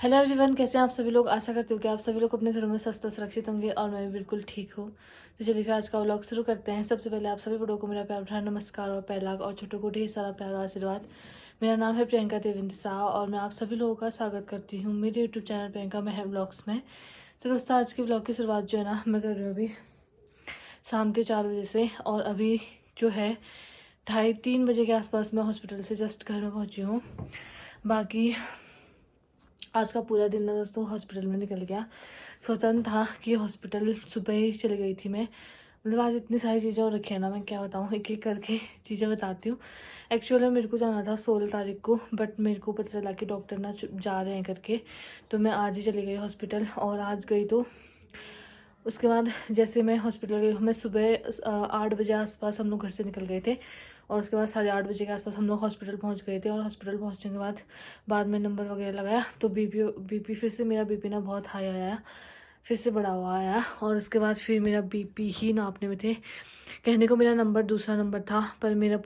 Hello everyone, कैसे हैं आप सभी लोग। आशा करती हूँ कि आप सभी लोग अपने घरों में स्वस्थ सुरक्षित होंगे और मैं भी बिल्कुल ठीक हूँ। तो चलिए फिर आज का व्लॉग शुरू करते हैं। सबसे पहले आप सभी बड़ों को मेरा प्यार भरा नमस्कार और पहला और छोटों को ढेर सारा प्यार और आशीर्वाद। मेरा नाम है प्रियंका देवेंद्र शाह और मैं आप सभी लोगों का स्वागत करती हूँ मेरे YouTube channel Priyanka Maham vlogs में। तो दोस्तों, आज के व्लॉग की शुरुआत जो है ना मैं कर रही हूँ अभी शाम के 4 बजे से, और अभी जो है 2:30-3 बजे के आसपास मैं हॉस्पिटल से जस्ट घर में पहुँची हूँ। बाकी आज का पूरा दिन ना दोस्तों हॉस्पिटल में निकल गया। सोचा था कि हॉस्पिटल सुबह ही चली गई थी मैं। मतलब आज इतनी सारी चीज़ें हो रखी है ना, मैं क्या बताऊँ, एक एक करके चीज़ें बताती हूँ। एक्चुअली मेरे को जाना था 16 तारीख को, बट मेरे को पता चला कि डॉक्टर ना जा रहे हैं करके, तो मैं आज ही चली गई हॉस्पिटल। और आज गई तो उसके बाद जैसे मैं हॉस्पिटल गई, मैं सुबह 8 बजे आसपास हम लोग घर से निकल गए थे, और उसके बाद 8:30 बजे के आसपास हम लोग हॉस्पिटल पहुंच गए थे। और हॉस्पिटल पहुंचने के बाद में नंबर वगैरह लगाया तो बीपी फिर से मेरा बीपी ना बहुत हाई आया, फिर से बढ़ा हुआ आया। और उसके बाद फिर मेरा बीपी ही नापने में थे। कहने को मेरा नंबर दूसरा नंबर था, पर मेरा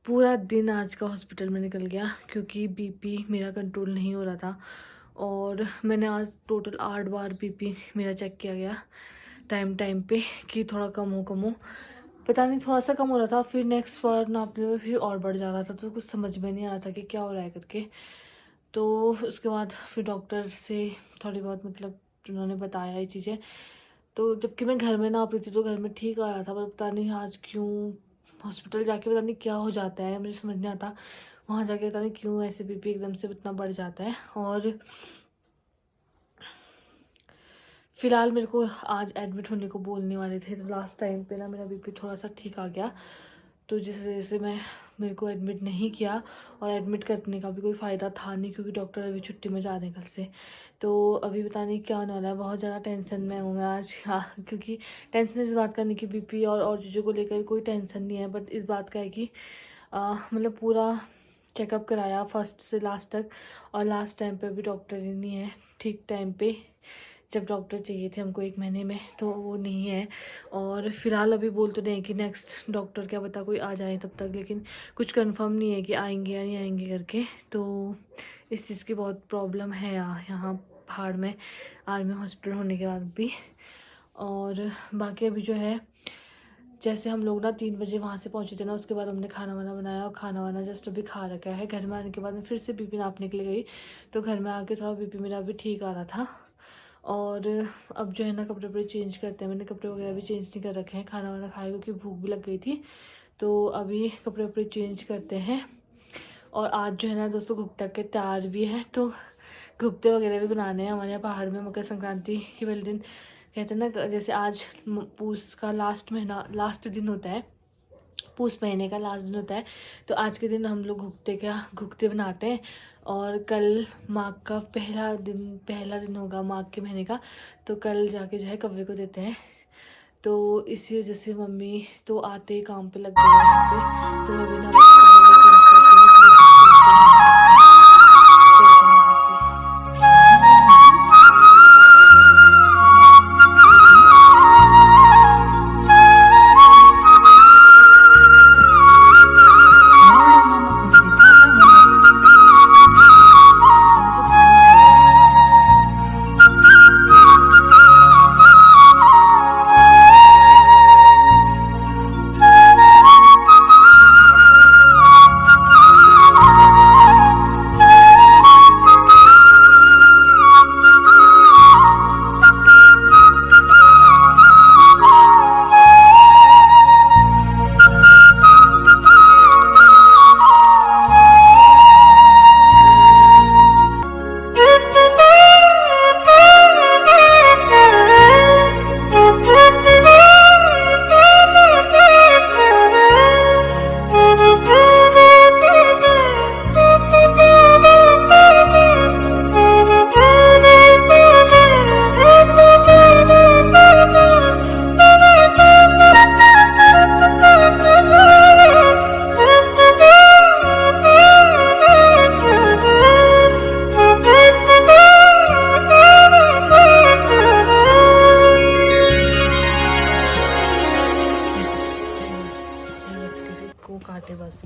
पूरा दिन आज का हॉस्पिटल में निकल गया क्योंकि बीपी मेरा कंट्रोल नहीं हो रहा था। और मैंने आज टोटल 8 बार बीपी मेरा चेक किया गया टाइम पे कि थोड़ा कम हो। पता नहीं, थोड़ा सा कम हो रहा था, फिर नेक्स्ट बार नापने में फिर और बढ़ जा रहा था, तो कुछ समझ में नहीं आ रहा था कि क्या हो रहा है करके। तो उसके बाद फिर डॉक्टर से थोड़ी बहुत मतलब उन्होंने बताया ये चीज़ें। तो जबकि मैं घर में नाप रही थी तो घर में ठीक आ रहा था, पर पता नहीं आज क्यों हॉस्पिटल जाके पता नहीं क्या हो जाता है, मुझे समझ नहीं आता। वहाँ जाके पता नहीं क्यों ऐसे बीपी एकदम से इतना बढ़ जाता है। और फिलहाल मेरे को आज एडमिट होने को बोलने वाले थे, तो लास्ट टाइम पे ना मेरा बीपी थोड़ा सा ठीक आ गया, तो जिस वजह से मेरे को एडमिट नहीं किया। और एडमिट करने का भी कोई फ़ायदा था नहीं क्योंकि डॉक्टर अभी छुट्टी में जा रहे हैं कल से। तो अभी पता नहीं क्या होने वाला है, बहुत ज़्यादा टेंशन में हूँ मैं आज। हाँ, क्योंकि टेंशन इस बात का नहीं कि बीपी और चीज़ों को लेकर कोई टेंशन नहीं है, बट इस बात का है कि मतलब पूरा चेकअप कराया फर्स्ट से लास्ट तक, और लास्ट टाइम पे भी डॉक्टर ही नहीं है ठीक टाइम पे। जब डॉक्टर चाहिए थे हमको 1 महीने में, तो वो नहीं है। और फिलहाल अभी बोल तो नहीं कि नेक्स्ट डॉक्टर क्या पता कोई आ जाए तब तक, लेकिन कुछ कंफर्म नहीं है कि आएंगे या नहीं आएंगे करके। तो इस चीज़ की बहुत प्रॉब्लम है यहाँ पहाड़ में आर्मी हॉस्पिटल होने के बाद भी। और बाकी अभी जो है, जैसे हम लोग ना 3 बजे वहाँ से पहुँचे थे ना, उसके बाद हमने खाना वाना बनाया और खाना वाना जस्ट अभी खा रखा है। घर में आने के बाद मैं फिर से बीपी नापने के लिए गई, तो घर में आके थोड़ा बीपी मेरा भी ठीक आ रहा था। और अब जो है ना कपड़े वपड़े चेंज करते हैं, मैंने कपड़े वगैरह भी चेंज नहीं कर रखे हैं, खाना वाना खाए क्योंकि भूख भी लग गई थी। तो अभी कपड़े वपड़े चेंज करते हैं। और आज जो है ना दोस्तों गुप्ता के त्योहार भी है, तो गुप्ते वगैरह भी बनाने हैं हमारे यहाँ पहाड़ में। मकर संक्रांति के पहले दिन कहते हैं ना, जैसे आज पूस का लास्ट दिन होता है, पूस महीने का लास्ट दिन होता है, तो आज के दिन हम लोग घुगते बनाते हैं। और कल माघ का पहला दिन होगा माघ के महीने का, तो कल जाके जो है कव्वे को देते हैं। तो इसी वजह से मम्मी तो आते ही काम पे लग गए हैं यहाँ पे, तो मैं भी ना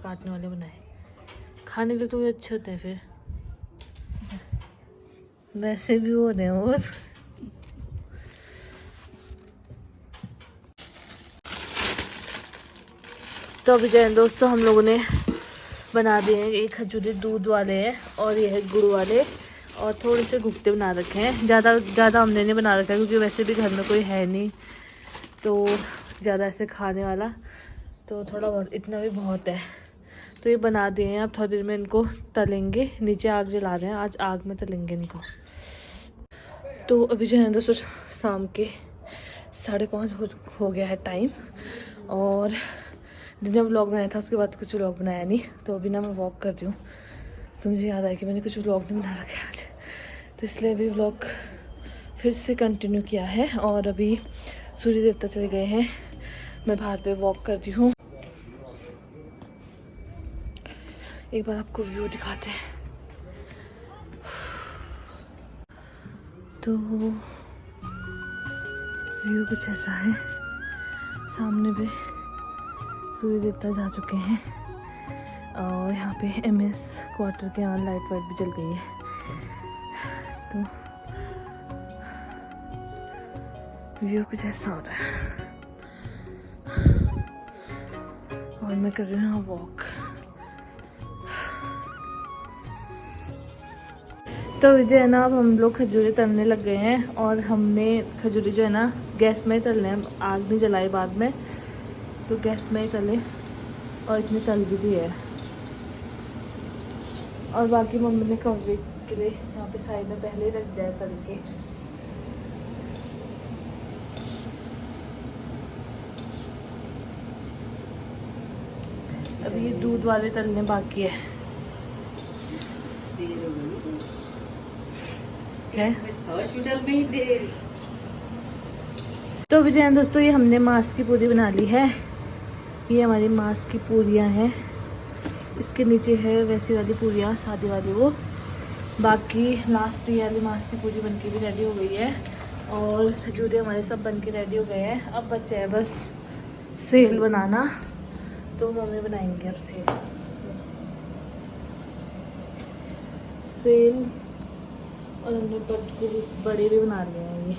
काटने वाले बनाए, खाने के लिए तो ये अच्छे होते हैं। फिर वैसे भी हो रहे हैं। और तो अभी जो है दोस्तों हम लोगों ने बना दिए हैं। ये खजूरी दूध वाले हैं और ये है गुड़ वाले, और थोड़े से घुगते बना रखे हैं। ज़्यादा हमने नहीं बना रखा है क्योंकि वैसे भी घर में कोई है नहीं तो ज़्यादा ऐसे खाने वाला, तो थोड़ा बहुत इतना भी बहुत है। तो ये बना दिए हैं, अब थोड़ी देर में इनको तलेंगे। नीचे आग जला रहे हैं, आज आग में तलेंगे इनको। तो अभी जो है दोस्तों शाम के 5:30 हो गया है टाइम, और दिन में व्लॉग बनाया था, उसके बाद कुछ व्लॉग बनाया नहीं। तो अभी ना मैं वॉक कर रही हूँ, तो मुझे याद आया कि मैंने कुछ व्लॉग नहीं बना रखा है आज, तो इसलिए अभी व्लॉग फिर से कंटिन्यू किया है। और अभी सूर्य देवता चले गए हैं, मैं बाहर पे वॉक कर रही हूँ। एक बार आपको व्यू दिखाते हैं। तो व्यू कुछ ऐसा है, सामने पे सूर्य देवता जा चुके हैं, और यहाँ पे MS क्वार्टर के यहाँ लाइट वाइट भी जल गई है। तो व्यू कुछ ऐसा हो रहा है, और मैं कर रही हूँ वॉक। तो जो है ना अब हम लोग खजूरें तलने लग गए हैं, और हमने खजूरें जो है ना गैस में ही तलने हैं, आग नहीं जलाई बाद में, तो गैस में ही तले, और इतने तल भी दिए है। और बाकी मम्मी ने कमरे के लिए यहाँ पे साइड में पहले ही रख दिया है तल के। अभी ये दूध वाले तलने बाकी है। हॉस्पिटल में ही दे। तो विजय दोस्तों ये हमने मांस की पूरी बना ली है। ये हमारी मांस की पूरियाँ हैं। इसके नीचे है वैसी वाली पूरियाँ, सादी वाली वो। बाकी लास्ट ये वाली मांस की पूरी बनके भी रेडी हो गई है, और खजूरे हमारे सब बनके रेडी हो गए हैं। अब बचे है बस सेल बनाना, तो मम्मी बनाएंगे अब सेल। और हमने बड़े भी बना लिए हैं ये।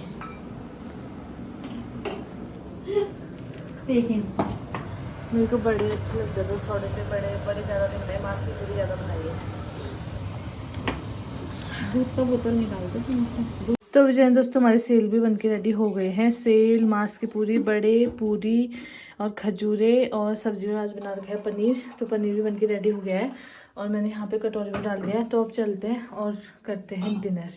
मेरे को बड़े अच्छे लगते थे, थोड़े से बड़े ज़्यादा नहीं बनाए, मांस की पूरी ज़्यादा बनाई है। दूध का बोतल निकाल दो। तो विजय दोस्तों हमारे सेल भी बनके रेडी हो गए हैं। सेल, मांस की पूरी, बड़े, पूरी और खजूरे, और सब्जी में आज बना रखा है पनीर। तो पनीर भी बनके रेडी हो गया है, और मैंने यहाँ पे कटोरी में डाल दिया है। तो अब चलते हैं और करते हैं डिनर।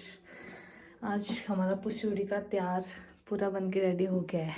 आज हमारा पुसूरी का तैयार पूरा बनके रेडी हो गया है।